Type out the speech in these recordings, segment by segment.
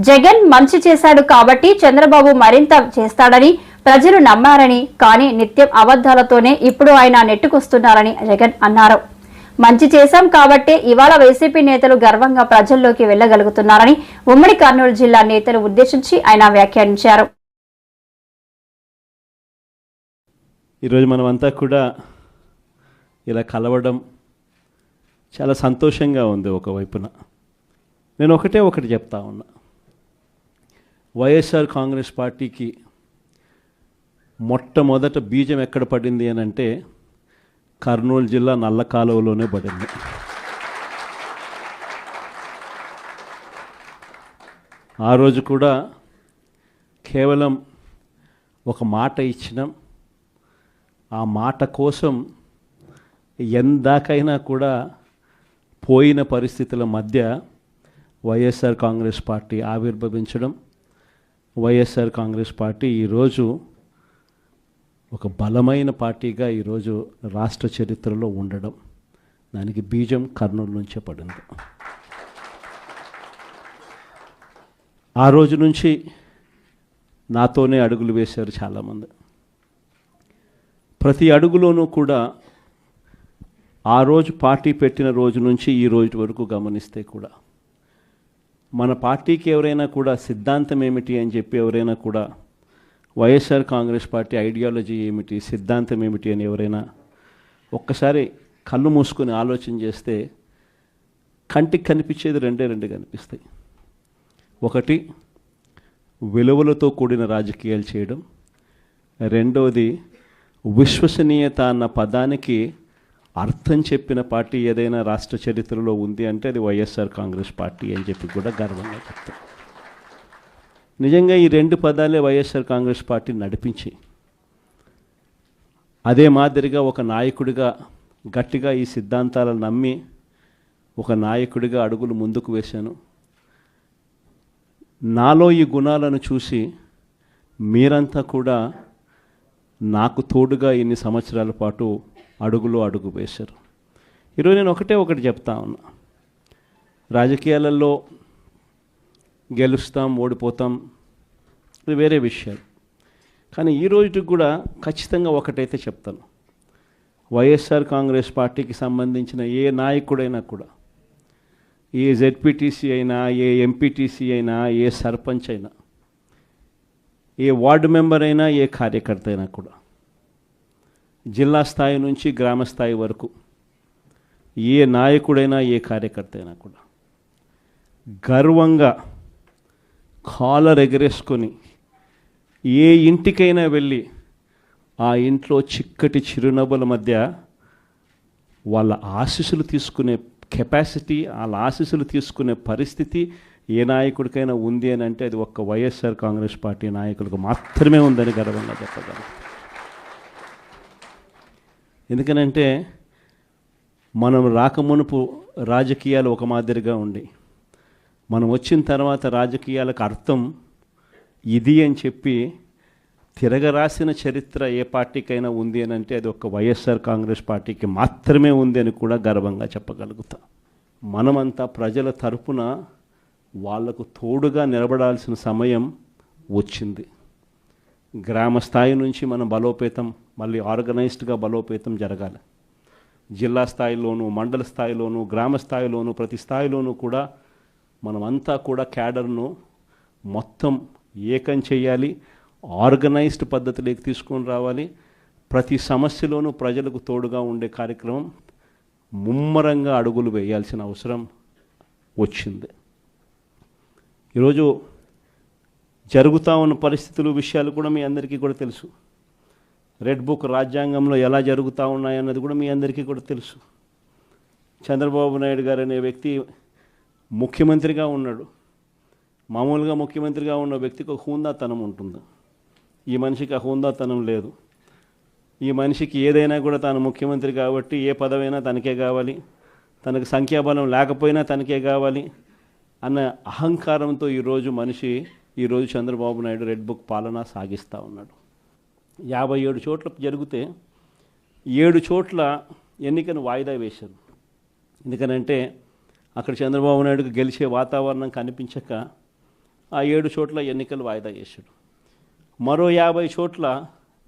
జగన్ మంచి చేశాడు కాబట్టి చంద్రబాబు మరింత చేస్తాడని ప్రజలు నమ్మారని, కానీ నిత్యం అబద్ధాలతోనే ఇప్పుడు ఆయన నెట్టుకొస్తున్నారని జగన్ అన్నారు. మంచి చేశాం కాబట్టే ఇవాళ వైసీపీ నేతలు గర్వంగా ప్రజల్లోకి వెళ్లగలుగుతున్నారని ఉమ్మడి కర్నూలు జిల్లా నేతలు ఉద్దేశించి ఆయన వ్యాఖ్యానించారు. ఈరోజు మనమంతా కూడా ఇలా కలవడం చాలా సంతోషంగా ఉంది. ఒకవైపున నేను ఒకటి చెప్తా ఉన్నా, వైఎస్ఆర్ కాంగ్రెస్ పార్టీకి మొట్టమొదట బీజం ఎక్కడ పడింది అని అంటే కర్నూలు జిల్లా నల్ల కాలువలోనే పడింది. ఆ రోజు కూడా కేవలం ఒక మాట ఇచ్చినాం. ఆ మాట కోసం ఎందాకైనా కూడా పోయిన పరిస్థితుల మధ్య వైఎస్ఆర్ కాంగ్రెస్ పార్టీ ఆవిర్భవించడం, వైఎస్ఆర్ కాంగ్రెస్ పార్టీ ఈరోజు ఒక బలమైన పార్టీగా ఈరోజు రాష్ట్ర చరిత్రలో ఉండడం, దానికి బీజం కర్నూలు నుంచే పడింది. ఆ రోజు నుంచి నాతోనే అడుగులు వేశారు చాలామంది. ప్రతి అడుగులోనూ కూడా ఆ రోజు పార్టీ పెట్టిన రోజు నుంచి ఈ రోజు వరకు గమనిస్తే కూడా మన పార్టీకి ఎవరైనా కూడా సిద్ధాంతం ఏమిటి అని చెప్పి ఎవరైనా కూడా వైఎస్ఆర్ కాంగ్రెస్ పార్టీ ఐడియాలజీ ఏమిటి, సిద్ధాంతం ఏమిటి అని ఎవరైనా ఒక్కసారి కళ్ళు మూసుకొని ఆలోచన చేస్తే కంటికి కనిపించేది రెండు కనిపిస్తాయి. ఒకటి, విలువలతో కూడిన రాజకీయాలు చేయడం. రెండవది, విశ్వసనీయత అన్న పదానికి అర్థం చెప్పిన పార్టీ ఏదైనా రాష్ట్ర చరిత్రలో ఉంది అంటే అది వైఎస్ఆర్ కాంగ్రెస్ పార్టీ అని చెప్పి కూడా గర్వంగా చెప్తాం. నిజంగా ఈ రెండు పదాలే వైఎస్ఆర్ కాంగ్రెస్ పార్టీ నడిపించి, అదే మాదిరిగా ఒక నాయకుడిగా గట్టిగా ఈ సిద్ధాంతాలను నమ్మి ఒక నాయకుడిగా అడుగులు ముందుకు వేశాను. నాలో ఈ గుణాలను చూసి మీరంతా కూడా నాకు తోడుగా ఇన్ని సంవత్సరాల పాటు అడుగు వేశారు. ఈరోజు నేను ఒకటి చెప్తా ఉన్నా, రాజకీయాలలో గెలుస్తాం ఓడిపోతాం ఇది వేరే విషయాలు. కానీ ఈ రోజుకి కూడా ఖచ్చితంగా ఒకటైతే చెప్తాను, వైఎస్ఆర్ కాంగ్రెస్ పార్టీకి సంబంధించిన ఏ నాయకుడైనా కూడా, ఏ జెడ్పీటీసీ అయినా, ఏ ఎంపీటీసీ అయినా, ఏ సర్పంచ్ అయినా, ఏ వార్డు మెంబర్ అయినా, ఏ కార్యకర్త అయినా కూడా, జిల్లా స్థాయి నుంచి గ్రామ స్థాయి వరకు ఏ నాయకుడైనా, ఏ కార్యకర్త అయినా కూడా గర్వంగా కాలర్ ఎగరేసుకొని ఏ ఇంటికైనా వెళ్ళి ఆ ఇంట్లో చిక్కటి చిరునవ్వుల మధ్య వాళ్ళ ఆశీస్సులు తీసుకునే కెపాసిటీ, వాళ్ళ ఆశీస్సులు తీసుకునే పరిస్థితి ఏ నాయకుడికైనా ఉంది అని అంటే అది ఒక్క వైఎస్ఆర్ కాంగ్రెస్ పార్టీ నాయకులకు మాత్రమే ఉందని గర్వంగా చెప్పగలను. ఎందుకనంటే మనం రాకమునుపు రాజకీయాలు ఒక మాదిరిగా ఉండి, మనం వచ్చిన తర్వాత రాజకీయాలకు అర్థం ఇది అని చెప్పి తిరగరాసిన చరిత్ర ఏ పార్టీకైనా ఉంది అని అంటే అది ఒక వైఎస్ఆర్ కాంగ్రెస్ పార్టీకి మాత్రమే ఉంది అని కూడా గర్వంగా చెప్పగలుగుతాం. మనమంతా ప్రజల తరపున వాళ్లకు తోడుగా నిలబడాల్సిన సమయం వచ్చింది. గ్రామ స్థాయి నుంచి మనం బలోపేతం, మళ్ళీ ఆర్గనైజ్డ్గా బలోపేతం జరగాలి. జిల్లా స్థాయిలోనూ, మండల స్థాయిలోనూ, గ్రామ స్థాయిలోనూ, ప్రతి స్థాయిలోనూ కూడా మనమంతా కూడా క్యాడర్ను మొత్తం ఏకం చేయాలి, ఆర్గనైజ్డ్ పద్ధతిలోకి తీసుకొని రావాలి. ప్రతి సమస్యలోనూ ప్రజలకు తోడుగా ఉండే కార్యక్రమం ముమ్మరంగా అడుగులు వేయాల్సిన అవసరం వచ్చింది. ఈరోజు జరుగుతూ ఉన్న పరిస్థితులు, విషయాలు కూడా మీ అందరికీ కూడా తెలుసు. రెడ్ బుక్ రాజ్యాంగంలో ఎలా జరుగుతూ ఉన్నాయన్నది కూడా మీ అందరికీ కూడా తెలుసు. చంద్రబాబు నాయుడు గారు అనే వ్యక్తి ముఖ్యమంత్రిగా ఉన్నాడు. మామూలుగా ముఖ్యమంత్రిగా ఉన్న వ్యక్తికి ఒక హుందాతనం ఉంటుంది. ఈ మనిషికి ఆ హుందాతనం లేదు. ఈ మనిషికి ఏదైనా కూడా తాను ముఖ్యమంత్రి కాబట్టి ఏ పదవైనా తనకే కావాలి, తనకు సంఖ్యాబలం లేకపోయినా తనకే కావాలి అన్న అహంకారంతో ఈరోజు చంద్రబాబు నాయుడు రెడ్ బుక్ పాలన సాగిస్తూ ఉన్నాడు. 57 చోట్ల జరిగితే 7 చోట్ల ఎన్నికను వాయిదా వేశారు. ఎందుకనంటే అక్కడ చంద్రబాబు నాయుడుకు గెలిచే వాతావరణం కనిపించక ఆ 7 చోట్ల ఎన్నికలు వాయిదా చేశాడు. మరో 50 చోట్ల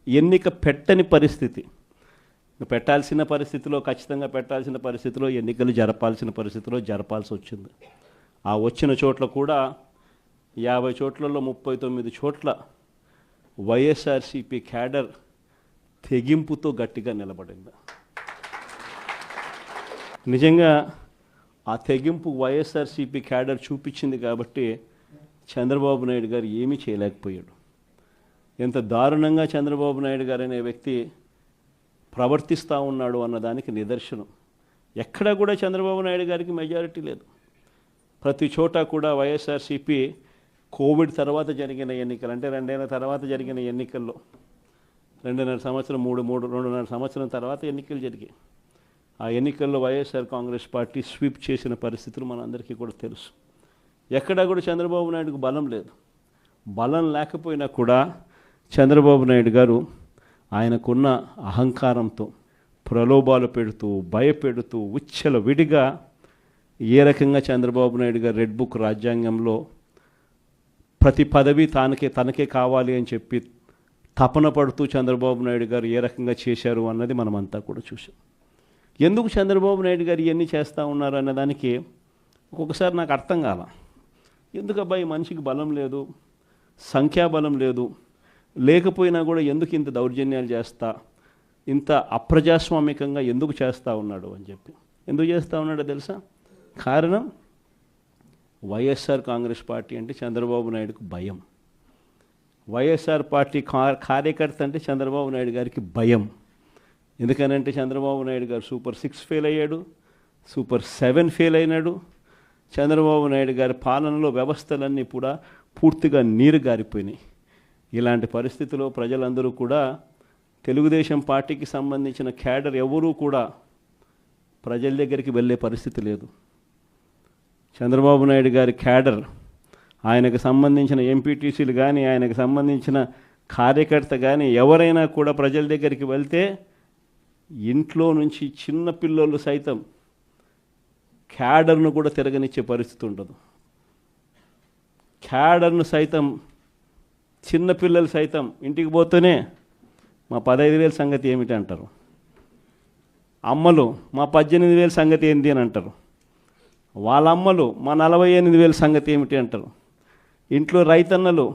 ఎన్నిక పెట్టని పరిస్థితి, పెట్టాల్సిన పరిస్థితిలో, ఖచ్చితంగా పెట్టాల్సిన పరిస్థితిలో, ఎన్నికలు జరపాల్సిన పరిస్థితిలో జరపాల్సి వచ్చింది. ఆ వచ్చిన చోట్ల కూడా 50 చోట్లలో 39 చోట్ల వైఎస్ఆర్సీపీ క్యాడర్ తెగింపుతో గట్టిగా నిలబడింది. నిజంగా ఆ తెగింపు వైఎస్ఆర్సీపీ క్యాడర్ చూపించింది కాబట్టి చంద్రబాబు నాయుడు గారు ఏమీ చేయలేకపోయాడు. ఎంత దారుణంగా చంద్రబాబు నాయుడు గారు అనే వ్యక్తి ప్రవర్తిస్తూ ఉన్నాడు అన్నదానికి నిదర్శనం. ఎక్కడా కూడా చంద్రబాబు నాయుడు గారికి మెజారిటీ లేదు. ప్రతి చోట కూడా వైఎస్ఆర్సీపీ కోవిడ్ తర్వాత జరిగిన ఎన్నికలు, అంటే 2 ఏళ్ల తర్వాత జరిగిన ఎన్నికల్లో, 2.5 సంవత్సరం 2.5 సంవత్సరం తర్వాత ఎన్నికలు జరిగాయి. ఆ ఎన్నికల్లో వైఎస్ఆర్ కాంగ్రెస్ పార్టీ స్వీప్ చేసిన పరిస్థితులు మనందరికీ కూడా తెలుసు. ఎక్కడా కూడా చంద్రబాబు నాయుడుకు బలం లేదు. బలం లేకపోయినా కూడా చంద్రబాబు నాయుడు గారు ఆయనకున్న అహంకారంతో ప్రలోభాలు పెడుతూ, భయపెడుతూ, ఉచ్చల విడిగా ఏ రకంగా చంద్రబాబు నాయుడు గారు రెడ్ బుక్ రాజ్యాంగంలో ప్రతి పదవి తనకే కావాలి అని చెప్పి తపన పడుతూ చంద్రబాబు నాయుడు గారు ఏ రకంగా చేశారు అన్నది మనమంతా కూడా చూసాం. ఎందుకు చంద్రబాబు నాయుడు గారు ఇవన్నీ చేస్తూ ఉన్నారు అన్నదానికి ఒక్కొక్కసారి నాకు అర్థం కాల. ఎందుకు అబ్బాయి మనిషికి బలం లేదు, సంఖ్యాబలం లేదు, లేకపోయినా కూడా ఎందుకు ఇంత దౌర్జన్యాలు చేస్తా, ఇంత అప్రజాస్వామికంగా ఎందుకు చేస్తూ ఉన్నాడు అని చెప్పి. ఎందుకు చేస్తూ ఉన్నాడో తెలుసా? కారణం వైఎస్ఆర్ కాంగ్రెస్ పార్టీ అంటే చంద్రబాబు నాయుడుకు భయం. వైఎస్ఆర్ పార్టీ కార్యకర్త అంటే చంద్రబాబు నాయుడు గారికి భయం. ఎందుకనంటే చంద్రబాబు నాయుడు గారు సూపర్ 6 ఫెయిల్ అయ్యాడు, సూపర్ 7 ఫెయిల్ అయినాడు. చంద్రబాబు నాయుడు గారి పాలనలో వ్యవస్థలన్నీ కూడా పూర్తిగా నీరు గారిపోయినాయి. ఇలాంటి పరిస్థితిలో ప్రజలందరూ కూడా తెలుగుదేశం పార్టీకి సంబంధించిన క్యాడర్ ఎవరూ కూడా ప్రజల దగ్గరికి వెళ్ళే పరిస్థితి లేదు. చంద్రబాబు నాయుడు గారి క్యాడర్, ఆయనకు సంబంధించిన ఎంపీటీసీలు కానీ, ఆయనకు సంబంధించిన కార్యకర్త కానీ ఎవరైనా కూడా ప్రజల దగ్గరికి వెళ్తే ఇంట్లో నుంచి చిన్న పిల్లలు సైతం క్యాడర్ను కూడా తిరగనిచ్చే పరిస్థితి ఉండదు. క్యాడర్ను సైతం, చిన్నపిల్లలు సైతం ఇంటికి పోతూనే మా 15,000 సంగతి ఏమిటి అంటారు. అమ్మలు మా 18,000 సంగతి ఏంటి అని అంటారు. వాళ్ళ అమ్మలు మా 48,000 సంగతి ఏమిటి అంటారు. ఇంట్లో రైతన్నలు